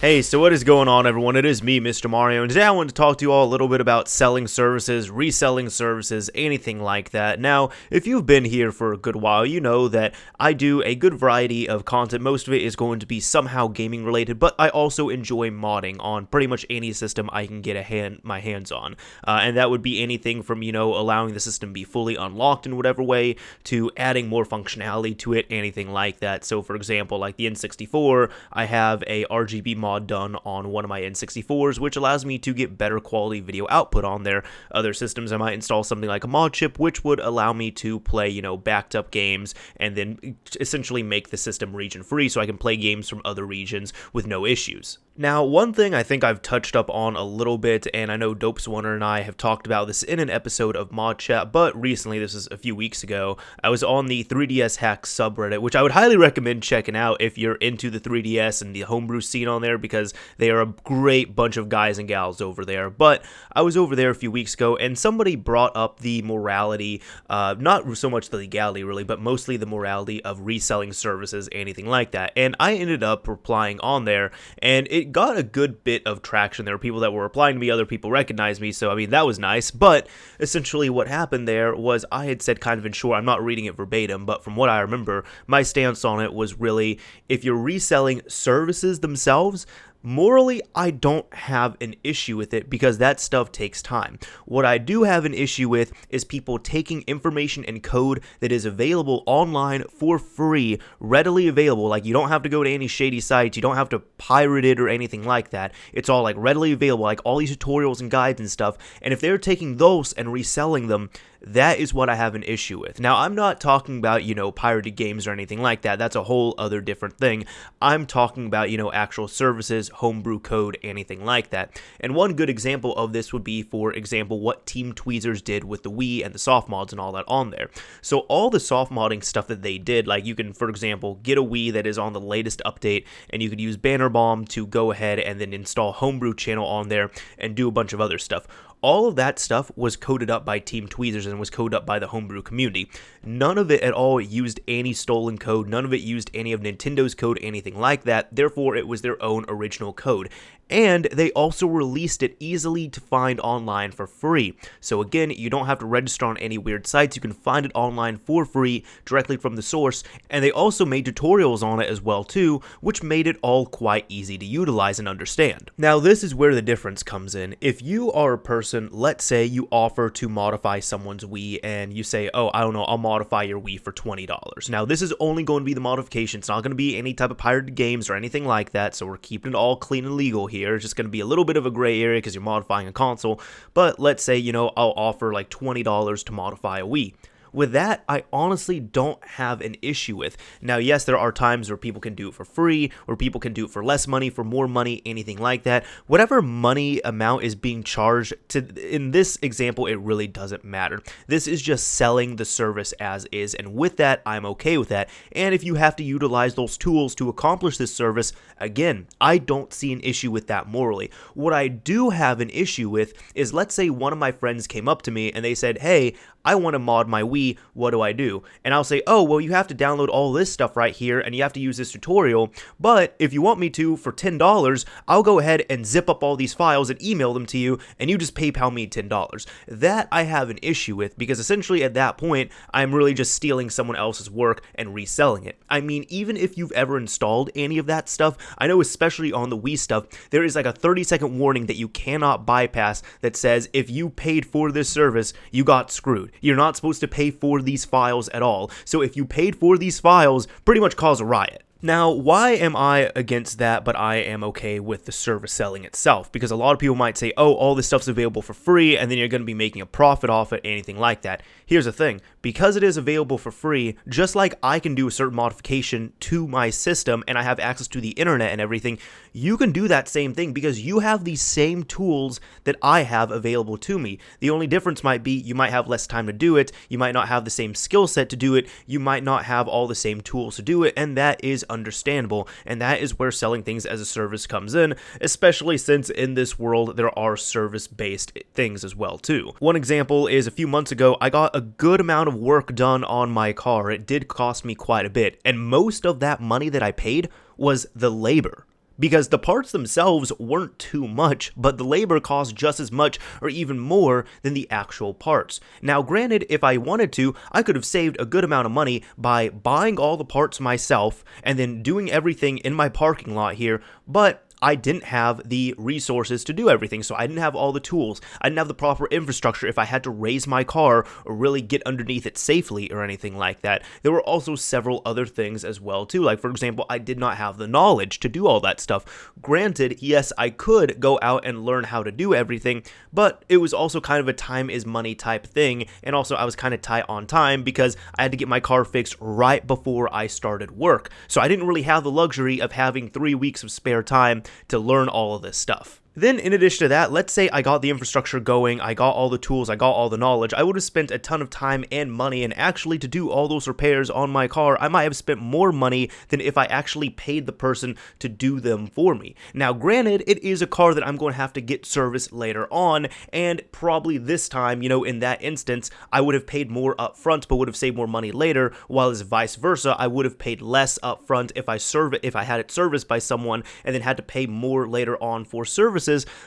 Hey, so what is going on, everyone? It is me, Mr. Mario, and today I want to talk to you all a little bit about selling services, reselling services, anything like that. Now, if you've been here for a good while, you know that I do a good variety of content. Most of it is going to be somehow gaming related, but I also enjoy modding on pretty much any system I can get my hands on. And that would be anything from, allowing the system to be fully unlocked in whatever way to adding more functionality to it, anything like that. So, for example, like the N64, I have a RGB mod done on one of my N64s, which allows me to get better quality video output on there. Other systems, I might install something like a mod chip, which would allow me to play, backed up games and then essentially make the system region free so I can play games from other regions with no issues. Now, one thing I think I've touched up on a little bit, and I know Dopeswanner and I have talked about this in an episode of Mod Chat, but recently, this is a few weeks ago, I was on the 3DS Hacks subreddit, which I would highly recommend checking out if you're into the 3DS and the homebrew scene on there, because they are a great bunch of guys and gals over there. But I was over there a few weeks ago, and somebody brought up the morality, not so much the legality really, but mostly the morality of reselling services, anything like that. And I ended up replying on there, and it got a good bit of traction. There were people that were replying to me, other people recognized me, so I mean, that was nice. But essentially what happened there was I had said kind of in short, I'm not reading it verbatim, but from what I remember, my stance on it was really, if you're reselling services themselves, morally, I don't have an issue with it because that stuff takes time. What I do have an issue with is people taking information and code that is available online for free, readily available. Like, you don't have to go to any shady sites, you don't have to pirate it or anything like that. It's all like readily available, like all these tutorials and guides and stuff. And if they're taking those and reselling them, that is what I have an issue with. Now, I'm not talking about, pirated games or anything like that. That's a whole other different thing. I'm talking about, actual services, homebrew code, anything like that. And one good example of this would be, for example, what Team Tweezers did with the Wii and the soft mods and all that on there. So all the soft modding stuff that they did, like you can, for example, get a Wii that is on the latest update, and you could use Banner Bomb to go ahead and then install Homebrew channel on there and do a bunch of other stuff. All of that stuff was coded up by Team Tweezers and was coded up by the homebrew community. None of it at all used any stolen code. None of it used any of Nintendo's code, anything like that. Therefore, it was their own original code. And they also released it easily to find online for free. So again, you don't have to register on any weird sites. You can find it online for free directly from the source. And they also made tutorials on it as well too, which made it all quite easy to utilize and understand. Now, this is where the difference comes in. If you are a person, let's say you offer to modify someone's Wii and you say, oh, I don't know, I'll modify your Wii for $20. Now, this is only going to be the modification. It's not going to be any type of pirated games or anything like that. So we're keeping it all clean and legal here. It's just going to be a little bit of a gray area because you're modifying a console. But let's say, I'll offer like $20 to modify a Wii. With that, I honestly don't have an issue with. Now, yes, there are times where people can do it for free, where people can do it for less money, for more money, anything like that. Whatever money amount is being charged, in this example, it really doesn't matter. This is just selling the service as is, and with that, I'm okay with that. And if you have to utilize those tools to accomplish this service, again, I don't see an issue with that morally. What I do have an issue with is, let's say one of my friends came up to me and they said, hey, I want to mod my Wii, what do I do? And I'll say, oh, well, you have to download all this stuff right here, and you have to use this tutorial, but if you want me to, for $10, I'll go ahead and zip up all these files and email them to you, and you just PayPal me $10. That I have an issue with, because essentially at that point, I'm really just stealing someone else's work and reselling it. I mean, even if you've ever installed any of that stuff, I know especially on the Wii stuff, there is like a 30-second warning that you cannot bypass that says, if you paid for this service, you got screwed. You're not supposed to pay for these files at all. So if you paid for these files, pretty much cause a riot. Now, why am I against that, but I am okay with the service selling itself? Because a lot of people might say, oh, all this stuff's available for free, and then you're going to be making a profit off it, anything like that. Here's the thing. Because it is available for free, just like I can do a certain modification to my system, and I have access to the internet and everything, you can do that same thing because you have the same tools that I have available to me. The only difference might be you might have less time to do it, you might not have the same skill set to do it, you might not have all the same tools to do it, and that is understandable, and that is where selling things as a service comes in, especially since in this world there are service-based things as well too. One example is a few months ago I got a good amount of work done on my car. It did cost me quite a bit, and most of that money that I paid was the labor. because the parts themselves weren't too much, but the labor cost just as much or even more than the actual parts. Now, granted, if I wanted to, I could have saved a good amount of money by buying all the parts myself and then doing everything in my parking lot here, but I didn't have the resources to do everything, so I didn't have all the tools. I didn't have the proper infrastructure if I had to raise my car or really get underneath it safely or anything like that. There were also several other things as well too, like for example, I did not have the knowledge to do all that stuff. Granted, yes, I could go out and learn how to do everything, but it was also kind of a time is money type thing, and also I was kind of tight on time because I had to get my car fixed right before I started work. So I didn't really have the luxury of having 3 weeks of spare time to learn all of this stuff. Then in addition to that, let's say I got the infrastructure going, I got all the tools, I got all the knowledge, I would have spent a ton of time and money, and actually to do all those repairs on my car, I might have spent more money than if I actually paid the person to do them for me. Now granted, it is a car that I'm going to have to get serviced later on, and probably this time, in that instance, I would have paid more up front but would have saved more money later, while as vice versa, I would have paid less up front if I had it serviced by someone and then had to pay more later on for service.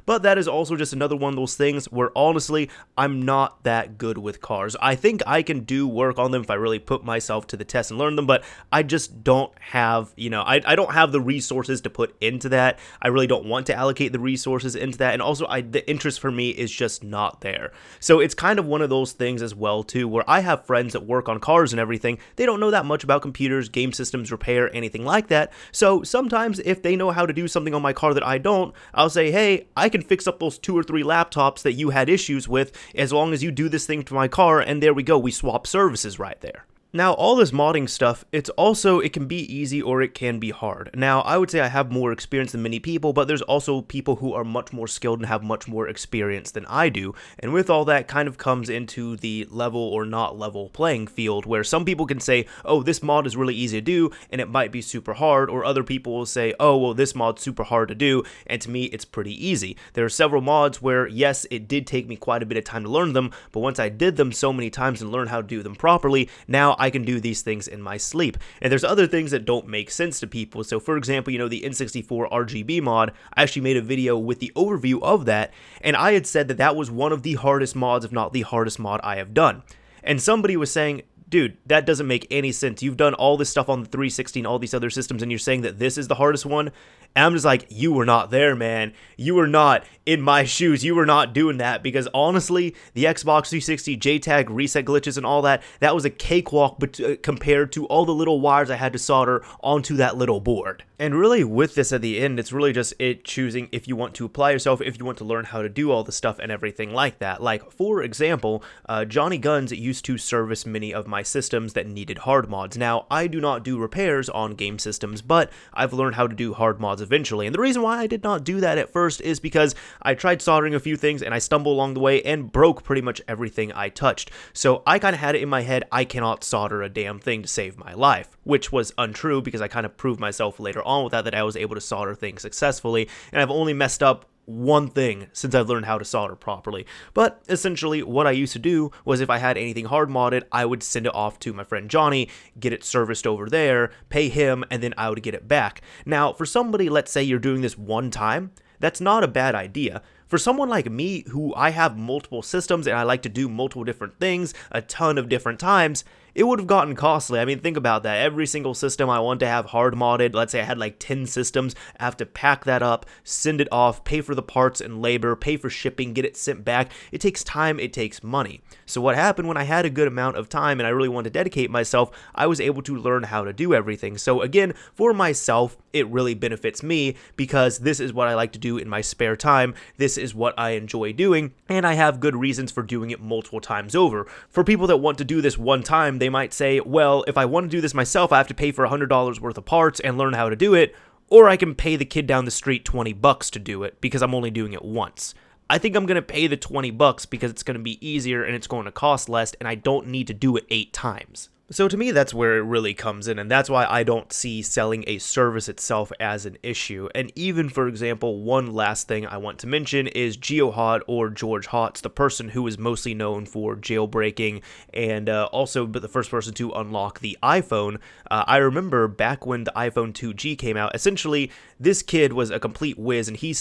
But that is also just another one of those things where honestly, I'm not that good with cars. I think I can do work on them if I really put myself to the test and learn them, but I just don't have, I don't have the resources to put into that. I really don't want to allocate the resources into that, and also the interest for me is just not there. So it's kind of one of those things as well too, where I have friends that work on cars and everything. They don't know that much about computers, game systems, repair, anything like that. So sometimes if they know how to do something on my car that I don't, I'll say, hey, I can fix up those 2 or 3 laptops that you had issues with as long as you do this thing to my car, and there we go, we swap services right there. Now, all this modding stuff, it can be easy or it can be hard. Now, I would say I have more experience than many people, but there's also people who are much more skilled and have much more experience than I do. And with all that kind of comes into the level or not level playing field, where some people can say, oh, this mod is really easy to do, and it might be super hard, or other people will say, oh, well, this mod's super hard to do, and to me, it's pretty easy. There are several mods where, yes, it did take me quite a bit of time to learn them, but once I did them so many times and learned how to do them properly, now I can do these things in my sleep. And there's other things that don't make sense to people. So for example, the N64 RGB mod, I actually made a video with the overview of that, and I had said that that was one of the hardest mods, if not the hardest mod I have done. And somebody was saying, dude, that doesn't make any sense. You've done all this stuff on the 360 and all these other systems, and you're saying that this is the hardest one? And I'm just like, you were not there, man. You were not in my shoes. You were not doing that, because honestly, the Xbox 360 JTAG reset glitches and all that was a cakewalk compared to all the little wires I had to solder onto that little board. And really, with this at the end, it's really just it choosing if you want to apply yourself, if you want to learn how to do all the stuff and everything like that. Like, for example, Johnny Guns used to service many of my systems that needed hard mods. Now, I do not do repairs on game systems, but I've learned how to do hard mods eventually. And the reason why I did not do that at first is because I tried soldering a few things and I stumbled along the way and broke pretty much everything I touched. So I kind of had it in my head, I cannot solder a damn thing to save my life, which was untrue because I kind of proved myself later on with that I was able to solder things successfully, and I've only messed up one thing since I've learned how to solder properly. But essentially what I used to do was if I had anything hard modded, I would send it off to my friend Johnny, get it serviced over there, pay him, and then I would get it back. Now, for somebody, let's say you're doing this one time, that's not a bad idea. For someone like me, who I have multiple systems and I like to do multiple different things a ton of different times, it would have gotten costly. I mean, think about that. Every single system I want to have hard modded, let's say I had like 10 systems, I have to pack that up, send it off, pay for the parts and labor, pay for shipping, get it sent back. It takes time, it takes money. So what happened when I had a good amount of time and I really wanted to dedicate myself, I was able to learn how to do everything. So again, for myself, it really benefits me because this is what I like to do in my spare time. This is what I enjoy doing, and I have good reasons for doing it multiple times over. For people that want to do this one time, they might say, well, if I want to do this myself, I have to pay for $100 worth of parts and learn how to do it, or I can pay the kid down the street $20 to do it because I'm only doing it once. I think I'm going to pay the $20 because it's going to be easier and it's going to cost less, and I don't need to do it 8 times. So to me, that's where it really comes in, and that's why I don't see selling a service itself as an issue. And even, for example, one last thing I want to mention is GeoHot, or George Hotz, the person who is mostly known for jailbreaking and also the first person to unlock the iPhone. I remember back when the iPhone 2G came out, essentially this kid was a complete whiz, and he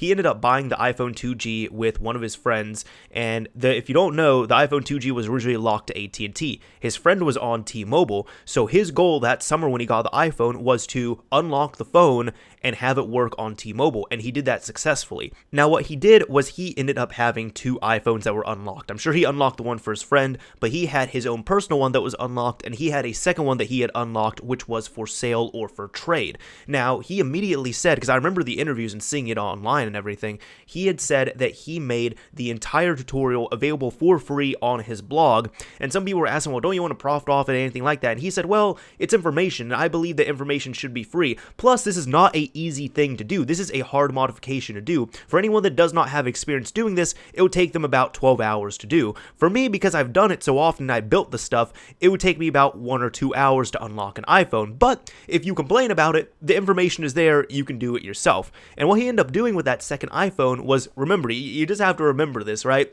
ended up buying the iPhone 2G with one of his friends. And if you don't know, the iPhone 2G was originally locked to AT&T. His friend was on T-Mobile, so his goal that summer when he got the iPhone was to unlock the phone and have it work on T-Mobile, and he did that successfully. Now what he did was he ended up having two iPhones that were unlocked. I'm sure he unlocked the one for his friend, but he had his own personal one that was unlocked, and he had a second one that he had unlocked, which was for sale or for trade. Now he immediately said, because I remember the interviews and seeing it online and everything, he had said that he made the entire tutorial available for free on his blog, and some people were asking, well, don't you want to profit off it, anything like that? And he said, well, it's information, and I believe that information should be free. Plus, this is not a easy thing to do. This is a hard modification to do. For anyone that does not have experience doing this, it would take them about 12 hours to do. For me, because I've done it so often and I built the stuff, it would take me about 1 or 2 hours to unlock an iPhone. But if you complain about it, the information is there, you can do it yourself. And what he ended up doing with that second iPhone was, remember, you just have to remember this, right?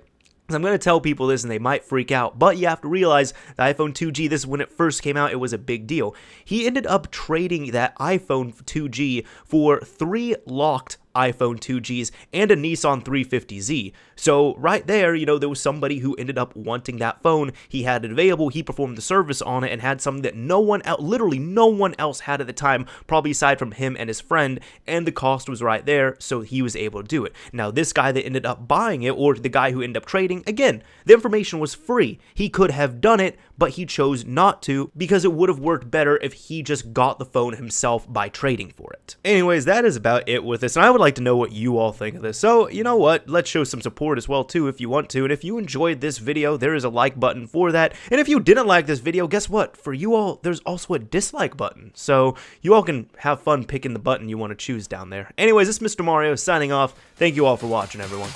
I'm going to tell people this and they might freak out, but you have to realize the iPhone 2G, this is when it first came out, it was a big deal. He ended up trading that iPhone 2G for 3 locked iPhone 2Gs and a Nissan 350Z. So right there, there was somebody who ended up wanting that phone. He had it available, he performed the service on it, and had something that no one else, literally no one else had at the time, probably aside from him and his friend, and the cost was right there, so he was able to do it. Now this guy that ended up buying it, or the guy who ended up trading, again, the information was free. He could have done it, but he chose not to because it would have worked better if he just got the phone himself by trading for it. Anyways, that is about it with this, and I would like to know what you all think of this. So, you know what? Let's show some support as well too if you want to. And if you enjoyed this video, there is a like button for that. And if you didn't like this video, guess what? For you all, there's also a dislike button. So you all can have fun picking the button you want to choose down there. Anyways, this is Mr. Mario signing off. Thank you all for watching, everyone.